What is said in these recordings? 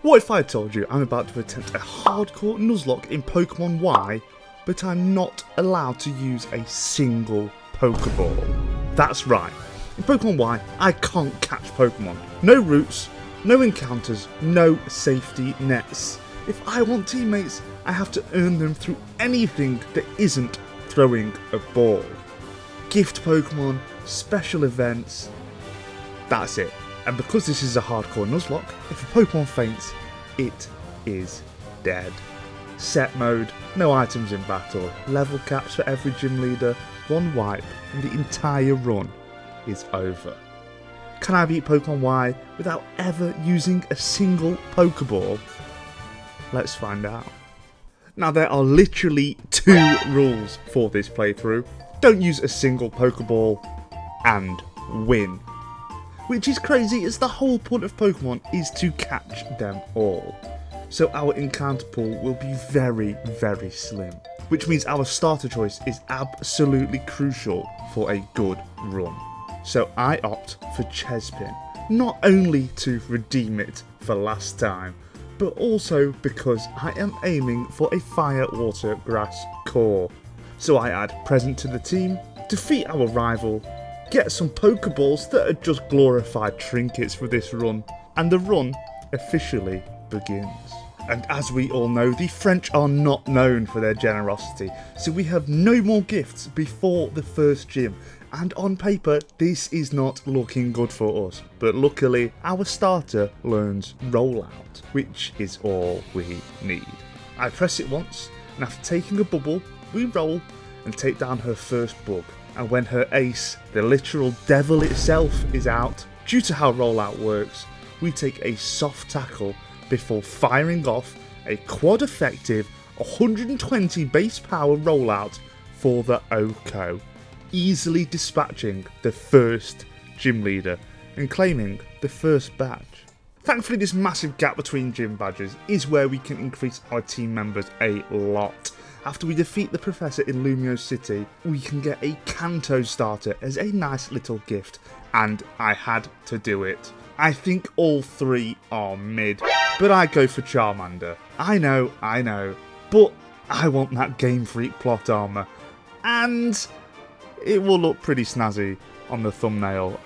What if I told you I'm about to attempt a hardcore Nuzlocke in Pokemon Y, but I'm not allowed to use a single Pokeball? That's right, in Pokemon Y, I can't catch Pokemon. No routes, no encounters, no safety nets. If I want teammates, I have to earn them through anything that isn't throwing a ball. Gift Pokemon, special events, that's it. And because this is a hardcore Nuzlocke, if a Pokemon faints, it is dead. Set mode, no items in battle, level caps for every gym leader, one wipe, and the entire run is over. Can I beat Pokemon Y without ever using a single Pokeball? Let's find out. Now there are literally 2 rules for this playthrough. Don't use a single Pokeball and win. Which is crazy as the whole point of Pokemon is to catch them all. So our encounter pool will be very, very slim. Which means our starter choice is absolutely crucial for a good run. So I opt for Chespin, not only to redeem it for last time, but also because I am aiming for a Fire, Water, Grass core. So I add Present to the team, defeat our rival, get some Pokeballs that are just glorified trinkets for this run, and the run officially begins. And as we all know, the French are not known for their generosity, so we have no more gifts before the first gym, and on paper this is not looking good for us, but luckily our starter learns Rollout, which is all we need. I press it once, and after taking a bubble, we roll and take down her first bug. And when her ace, the literal devil itself, is out, due to how Rollout works, we take a soft tackle before firing off a quad effective 120 base power Rollout for the OHKO, easily dispatching the first gym leader and claiming the first badge. Thankfully, this massive gap between gym badges is where we can increase our team members a lot. After we defeat the Professor in Lumio City, we can get a Kanto starter as a nice little gift, and I had to do it. I think all 3 are mid, but I go for Charmander. I know, but I want that Game Freak plot armour, and it will look pretty snazzy on the thumbnail.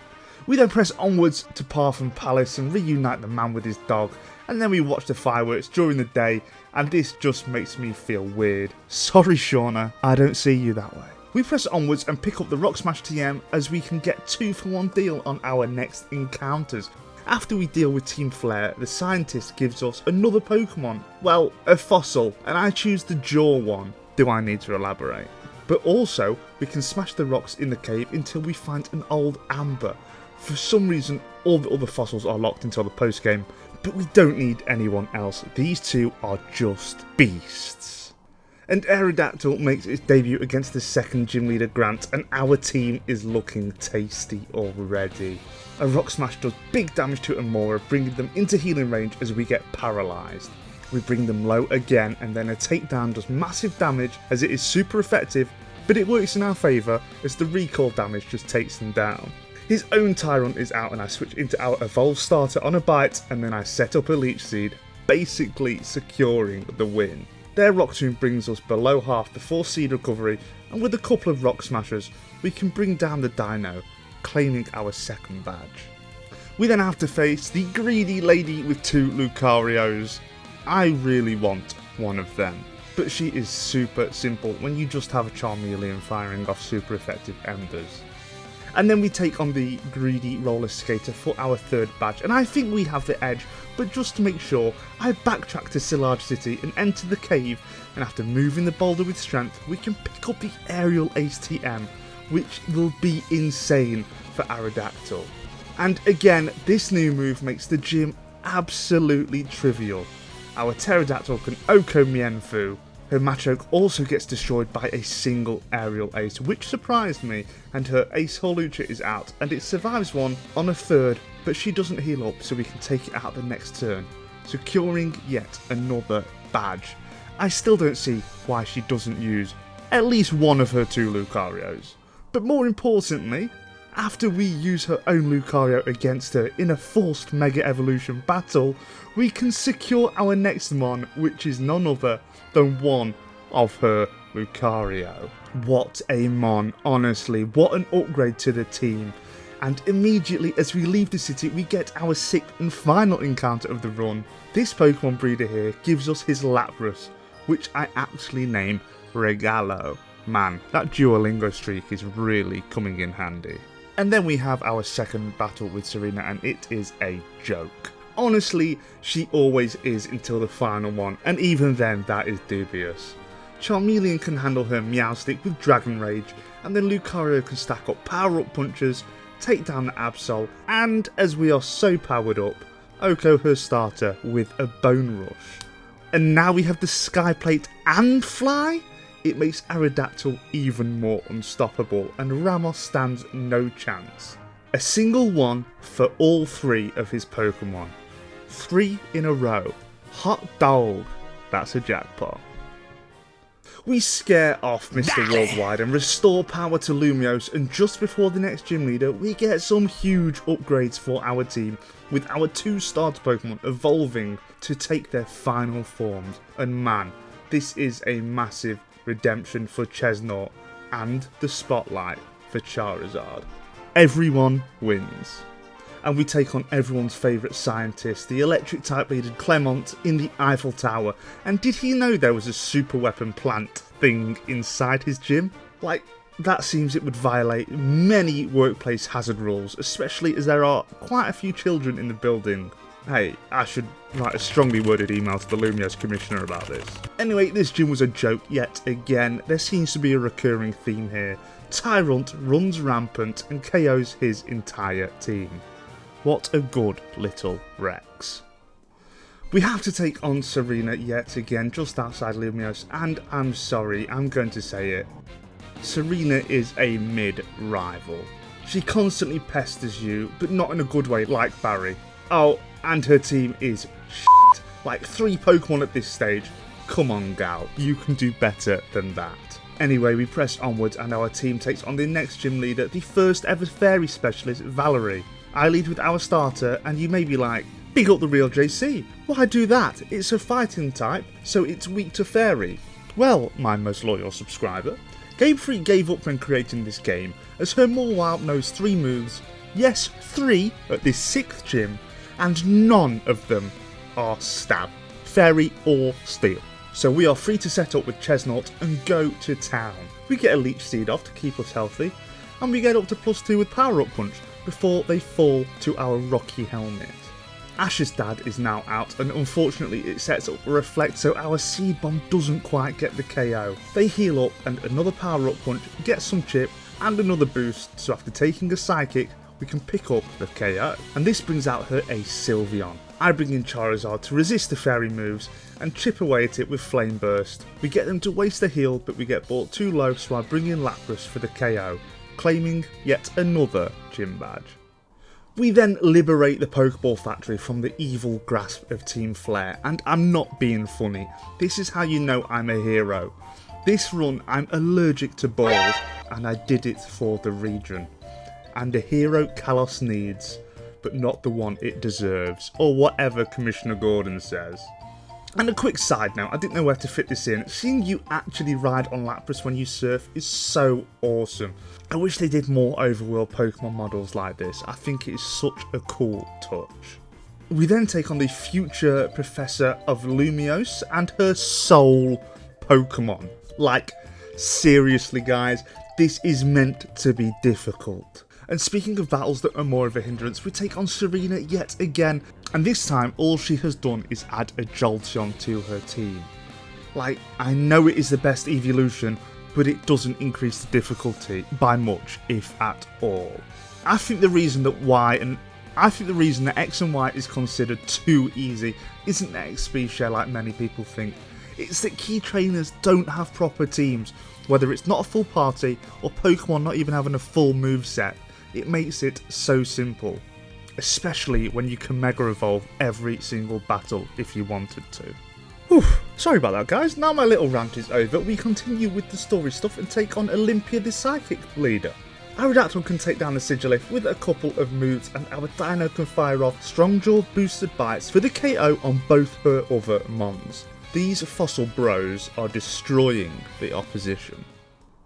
We then press onwards to Partham Palace and reunite the man with his dog, and then we watch the fireworks during the day, and this just makes me feel weird. Sorry Shauna, I don't see you that way. We press onwards and pick up the Rock Smash TM as we can get 2-for-1 deal on our next encounters. After we deal with Team Flare, the scientist gives us another Pokemon, well, a fossil, and I choose the Jaw one. Do I need to elaborate? But also, we can smash the rocks in the cave until we find an old Amber. For some reason, all the other fossils are locked until the post-game, but we don't need anyone else. These 2 are just beasts. And Aerodactyl makes its debut against the second gym leader Grant, and our team is looking tasty already. A Rock Smash does big damage to Amora, bringing them into healing range as we get paralysed. We bring them low again, and then a takedown does massive damage as it is super effective, but it works in our favour as the recall damage just takes them down. His own Tyrunt is out and I switch into our Evolve starter on a bite, and then I set up a Leech Seed, basically securing the win. Their Rock Tomb brings us below half the 4 seed recovery, and with a couple of Rock Smashers we can bring down the Dino, claiming our second badge. We then have to face the greedy lady with 2 Lucarios. I really want one of them, but she is super simple when you just have a Charmeleon firing off super effective Embers. And then we take on the greedy roller skater for our 3rd badge, and I think we have the edge, but just to make sure, I backtrack to Silage City and enter the cave, and after moving the boulder with strength, we can pick up the Aerial Ace TM, which will be insane for Aerodactyl. And again, this new move makes the gym absolutely trivial. Our Pterodactyl can Oko Mienfoo. Her Machoke also gets destroyed by a single Aerial Ace, which surprised me, and her Ace Hawlucha is out, and it survives one on a 3rd, but she doesn't heal up, so we can take it out the next turn, securing yet another badge. I still don't see why she doesn't use at least one of her 2 Lucarios. But more importantly, After we use her own Lucario against her in a forced Mega Evolution battle, we can secure our next Mon, which is none other than one of her Lucario. What a Mon, honestly, what an upgrade to the team. And immediately as we leave the city, we get our 6th and final encounter of the run. This Pokemon breeder here gives us his Lapras, which I actually name Regalo. Man, that Duolingo streak is really coming in handy. And then we have our second battle with Serena, and it is a joke. Honestly, she always is until the final one, and even then that is dubious. Charmeleon can handle her Meowstic with Dragon Rage, and then Lucario can stack up power-up punches, take down the Absol, and as we are so powered up, Oko her starter with a Bone Rush. And now we have the Skyplate and Fly? It makes Aerodactyl even more unstoppable, and Ramos stands no chance. A single one for all 3 of his Pokemon. 3 in a row. Hot dog. That's a jackpot. We scare off Mr. Worldwide and restore power to Lumiose, and just before the next gym leader, we get some huge upgrades for our team, with our 2 starter Pokemon evolving to take their final forms. And man, this is a massive redemption for Chesnaught and the spotlight for Charizard. Everyone wins. And we take on everyone's favourite scientist, the electric type leader Clement, in the Eiffel Tower. And did he know there was a super weapon plant thing inside his gym? Like, that seems it would violate many workplace hazard rules, especially as there are quite a few children in the building. Hey, I should write a strongly worded email to the Lumiose Commissioner about this. Anyway, this gym was a joke yet again. There seems to be a recurring theme here. Tyrant runs rampant and KOs his entire team. What a good little Rex. We have to take on Serena yet again just outside Lumiose, and I'm sorry, I'm going to say it. Serena is a mid-rival. She constantly pesters you, but not in a good way like Barry. Oh, and her team is shit. Like 3 Pokemon at this stage. Come on, gal, you can do better than that. Anyway, we press onwards and our team takes on the next gym leader, the first ever fairy specialist, Valerie. I lead with our starter, and you may be like, big up the real JC. Why do that? It's a fighting type, so it's weak to fairy. Well, my most loyal subscriber, Game Freak gave up when creating this game, as her Mawile knows 3 moves, yes 3 at this 6th gym, and none of them are stab, fairy or steel. So we are free to set up with Chesnaught and go to town. We get a Leech Seed off to keep us healthy, and we get up to +2 with Power Up Punch before they fall to our Rocky Helmet. Ash's dad is now out, and unfortunately it sets up a Reflect, so our Seed Bomb doesn't quite get the KO. They heal up and another Power Up Punch gets some chip and another boost, so after taking a Psychic we can pick up the KO. And this brings out her ace Sylveon. I bring in Charizard to resist the fairy moves and chip away at it with Flame Burst. We get them to waste a heal, but we get brought too low, so I bring in Lapras for the KO, claiming yet another gym badge. We then liberate the Pokeball factory from the evil grasp of Team Flare, and I'm not being funny, this is how you know I'm a hero. This run I'm allergic to balls, and I did it for the region. And a hero Kalos needs, but not the one it deserves, or whatever Commissioner Gordon says. And a quick side note, I didn't know where to fit this in. Seeing you actually ride on Lapras when you surf is so awesome. I wish they did more overworld Pokemon models like this. I think it is such a cool touch. We then take on the future Professor of Lumiose and her sole Pokemon. Like, seriously guys, this is meant to be difficult. And speaking of battles that are more of a hindrance, we take on Serena yet again, and this time all she has done is add a Jolteon to her team. Like, I know it is the best evolution, but it doesn't increase the difficulty by much, if at all. I think the reason that X and Y is considered too easy isn't the XP share like many people think. It's that key trainers don't have proper teams, whether it's not a full party or Pokemon not even having a full moveset. It makes it so simple, especially when you can Mega Evolve every single battle if you wanted to. Whew, sorry about that guys, now my little rant is over, we continue with the story stuff and take on Olympia the Psychic leader. Aerodactyl can take down the Sigilif with a couple of moves, and our Dino can fire off strong jaw boosted bites for the KO on both her other mons. These fossil bros are destroying the opposition.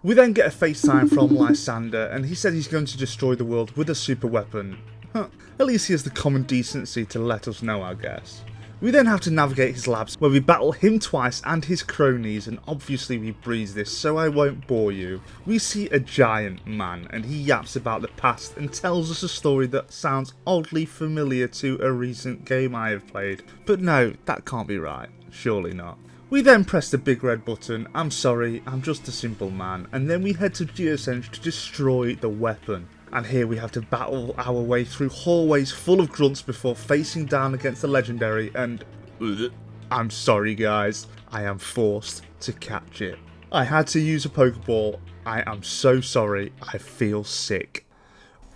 We then get a FaceTime from Lysander, and he said he's going to destroy the world with a super weapon. At least he has the common decency to let us know, I guess. We then have to navigate his labs, where we battle him twice and his cronies, and obviously we breeze this, so I won't bore you. We see a giant man, and he yaps about the past and tells us a story that sounds oddly familiar to a recent game I have played. But no, that can't be right. Surely not. We then press the big red button, I'm sorry, I'm just a simple man, and then we head to Geosenge to destroy the weapon. And here we have to battle our way through hallways full of grunts before facing down against the legendary, and I'm sorry guys, I am forced to catch it. I had to use a Pokeball, I am so sorry, I feel sick.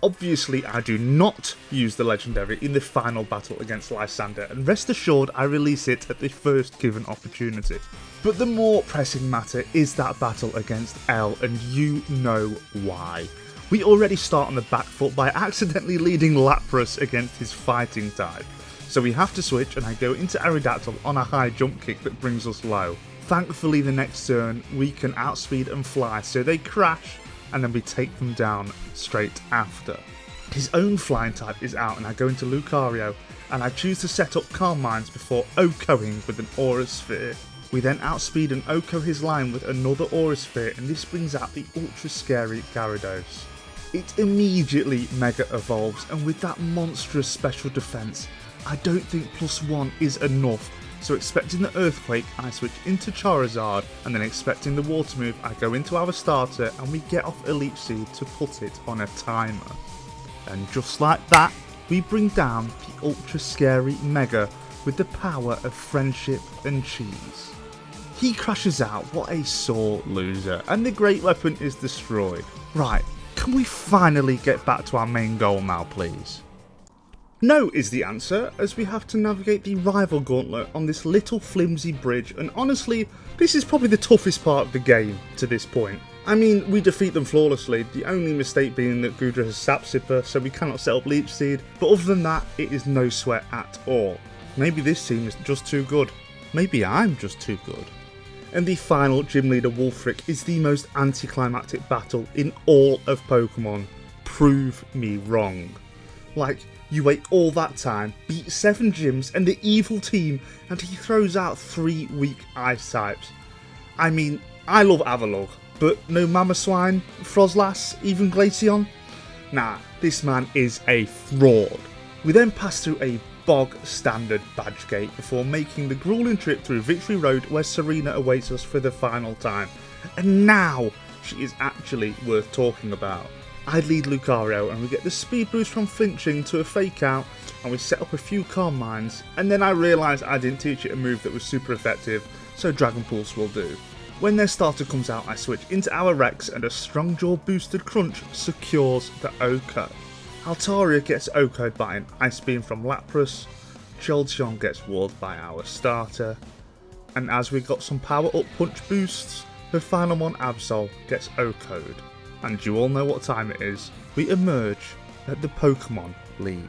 Obviously I do not use the legendary in the final battle against Lysander, and rest assured I release it at the first given opportunity. But the more pressing matter is that battle against L, and you know why. We already start on the back foot by accidentally leading Lapras against his fighting type. So we have to switch, and I go into Aerodactyl on a high jump kick that brings us low. Thankfully the next turn we can outspeed and fly, so they crash and then we take them down straight after. His own flying type is out, and I go into Lucario, and I choose to set up Calm Minds before OHKOing with an Aura Sphere. We then outspeed and OHKO his line with another Aura Sphere, and this brings out the ultra scary Gyarados. It immediately Mega Evolves, and with that monstrous special defense, I don't think +1 is enough, so expecting the Earthquake, I switch into Charizard, and then expecting the Water move, I go into our starter, and we get off a Leech Seed to put it on a timer. And just like that, we bring down the ultra scary Mega with the power of friendship and cheese. He crashes out, what a sore loser, and the great weapon is destroyed. Right. Can we finally get back to our main goal now, please? No is the answer, as we have to navigate the rival gauntlet on this little flimsy bridge, and honestly, this is probably the toughest part of the game to this point. I mean, we defeat them flawlessly, the only mistake being that Goodra has Sap Sipper, so we cannot set up Leech Seed, but other than that, it is no sweat at all. Maybe this team is just too good. Maybe I'm just too good. And the final Gym Leader Wulfric is the most anticlimactic battle in all of Pokemon. Prove me wrong. Like, you wait all that time, beat 7 gyms and the evil team, and he throws out 3 weak ice types. I mean, I love Avalugg, but no Mamoswine, Frozlass, even Glaceon? Nah, this man is a fraud. We then pass through a bog standard badge gate before making the grueling trip through Victory Road, where Serena awaits us for the final time. And now she is actually worth talking about. I lead Lucario, and we get the speed boost from flinching to a fake out, and we set up a few Calm Minds, and then I realise I didn't teach it a move that was super effective, so Dragon Pulse will do. When their starter comes out, I switch into our Rex, and a Strong Jaw boosted Crunch secures the OHKO. Altaria gets OHKO'd by an Ice Beam from Lapras, Jolteon gets walled by our starter, and as we got some power up punch boosts, the final one Absol gets OHKO'd. And you all know what time it is, we emerge at the Pokemon League.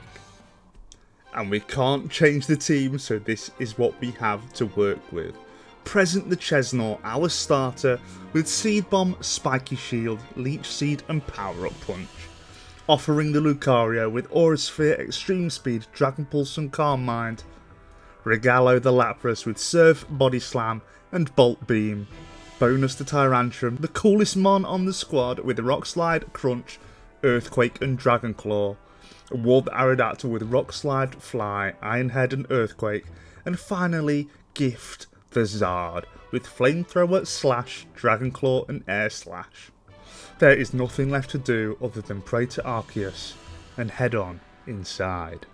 And we can't change the team, so this is what we have to work with. Present the Chesnaught, our starter, with Seed Bomb, Spiky Shield, Leech Seed and Power Up Punch. Offering the Lucario with Aura Sphere, Extreme Speed, Dragon Pulse and Calm Mind. Regalo the Lapras with Surf, Body Slam and Bolt Beam. Bonus to Tyrantrum, the coolest mon on the squad with Rock Slide, Crunch, Earthquake and Dragon Claw. Award the Aerodactyl with Rock Slide, Fly, Iron Head and Earthquake. And finally, gift the Zard with Flamethrower, Slash, Dragon Claw and Air Slash. There is nothing left to do other than pray to Arceus and head on inside.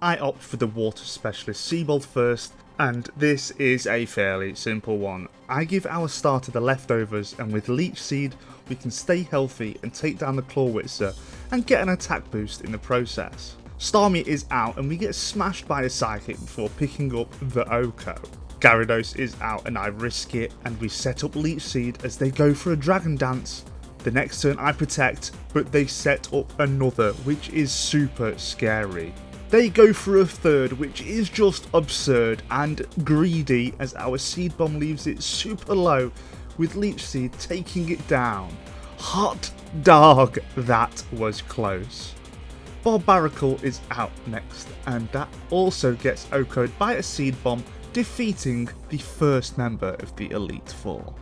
I opt for the Water Specialist Seabolt first, and this is a fairly simple one. I give our starter the leftovers, and with Leech Seed we can stay healthy and take down the Clawitzer and get an attack boost in the process. Starmie is out and we get smashed by a Psychic before picking up the OHKO. Gyarados is out and I risk it, and we set up Leech Seed as they go for a Dragon Dance, The next turn I protect, but they set up another, which is super scary. They go for a third, which is just absurd and greedy as our Seed Bomb leaves it super low, with Leech Seed taking it down. Hot dog, that was close. Barbaracle is out next, and that also gets OHKO'd by a Seed Bomb, defeating the first member of the Elite Four.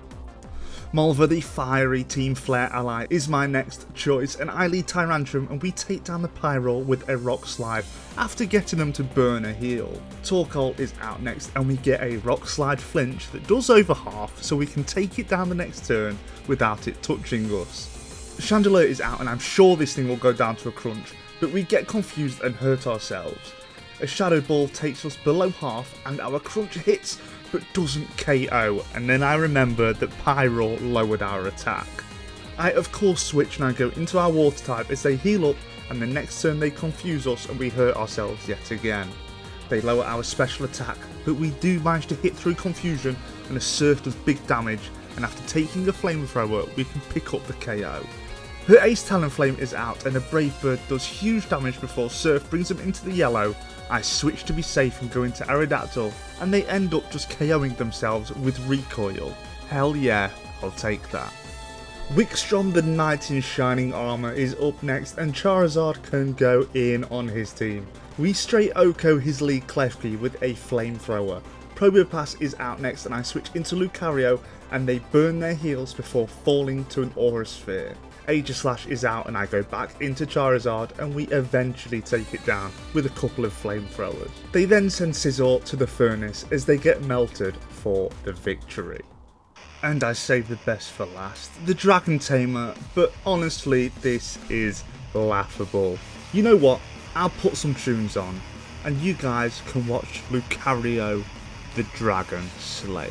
Malva, the fiery Team Flare ally, is my next choice, and I lead Tyrantrum and we take down the Pyroar with a Rock Slide after getting them to burn a heal. Torkoal is out next and we get a Rock Slide flinch that does over half, so we can take it down the next turn without it touching us. Chandelier is out and I'm sure this thing will go down to a crunch, but we get confused and hurt ourselves. A Shadow Ball takes us below half and our crunch hits but doesn't KO, and then I remember that Pyroar lowered our attack. I of course switch and I go into our Water type as they heal up, and the next turn they confuse us and we hurt ourselves yet again. They lower our special attack, but we do manage to hit through confusion and a Surf does big damage, and after taking a Flamethrower we can pick up the KO. Her Ace Talonflame is out and a Brave Bird does huge damage before Surf brings them into the yellow. I switch to be safe and go into Aerodactyl, and they end up just KOing themselves with Recoil. Hell yeah, I'll take that. Wixstrom, the Knight in Shining Armour, is up next and Charizard can go in on his team. We straight OHKO his lead Klefki with a Flamethrower. Probopass is out next and I switch into Lucario and they burn their heals before falling to an Aura Sphere. Aegislash is out and I go back into Charizard and we eventually take it down with a couple of Flamethrowers. They then send Scizor to the Furnace as they get melted for the victory. And I save the best for last, the Dragon Tamer, but honestly this is laughable. You know what, I'll put some tunes on and you guys can watch Lucario the Dragon Slayer.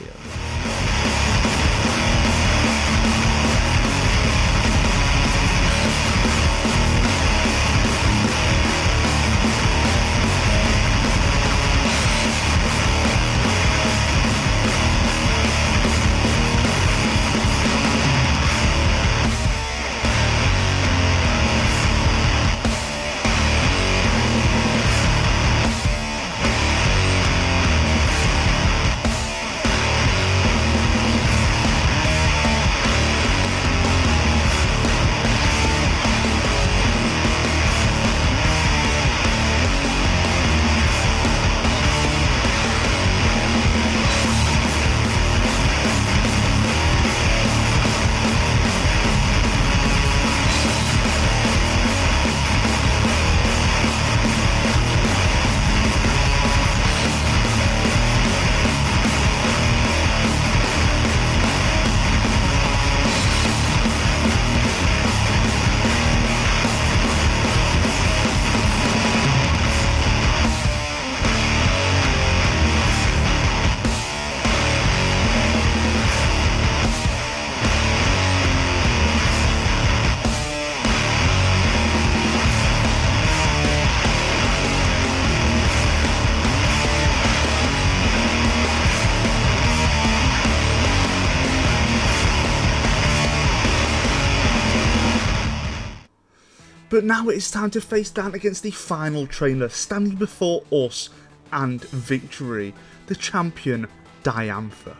But now it is time to face down against the final trainer standing before us and victory, the champion Diantha.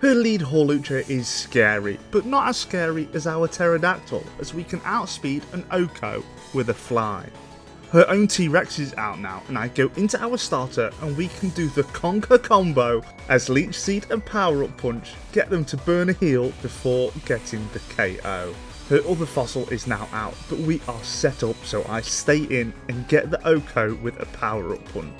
Her lead Hawlucha is scary, but not as scary as our Pterodactyl, as we can outspeed an OHKO with a fly. Her own T-Rex is out now, and I go into our starter and we can do the Conquer combo as Leech Seed and Power Up Punch get them to burn a heal before getting the KO. Her other fossil is now out, but we are set up so I stay in and get the OHKO with a Power Up Punch.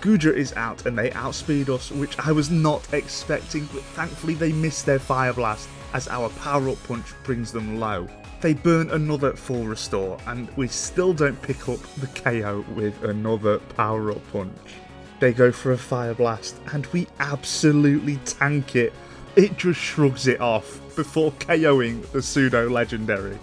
Goodra is out and they outspeed us, which I was not expecting, but thankfully they missed their Fire Blast as our Power Up Punch brings them low. They burn another full restore and we still don't pick up the KO with another Power Up Punch. They go for a Fire Blast and we absolutely tank it. It just shrugs it off before KOing the pseudo-legendary.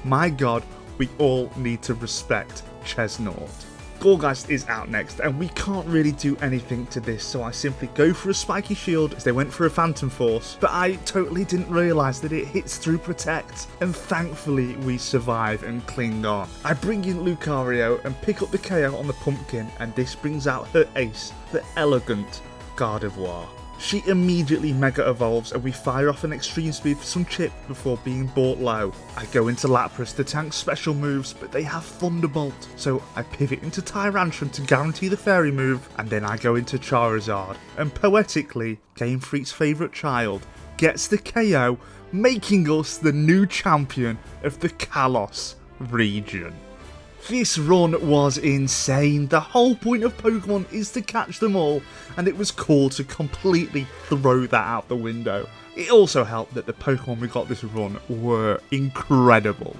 My god, we all need to respect Chesnaught. Gorgeist is out next, and we can't really do anything to this, so I simply go for a spiky shield as they went for a phantom force, but I totally didn't realise that it hits through protect, and thankfully we survive and cling on. I bring in Lucario and pick up the KO on the pumpkin, and this brings out her ace, the elegant Gardevoir. She immediately Mega Evolves and we fire off an extreme speed for some chip before being brought low. I go into Lapras to tank special moves, but they have Thunderbolt, so I pivot into Tyrantrum to guarantee the fairy move, and then I go into Charizard, and poetically, Game Freak's favourite child gets the KO, making us the new champion of the Kalos region. This run was insane. The whole point of Pokemon is to catch them all, and it was cool to completely throw that out the window. It also helped that the Pokemon we got this run were incredible.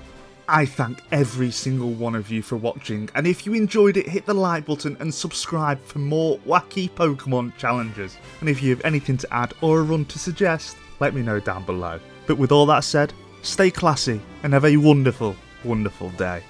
I thank every single one of you for watching, and if you enjoyed it, hit the like button and subscribe for more wacky Pokemon challenges. And if you have anything to add or a run to suggest, let me know down below. But with all that said, stay classy and have a wonderful, wonderful day.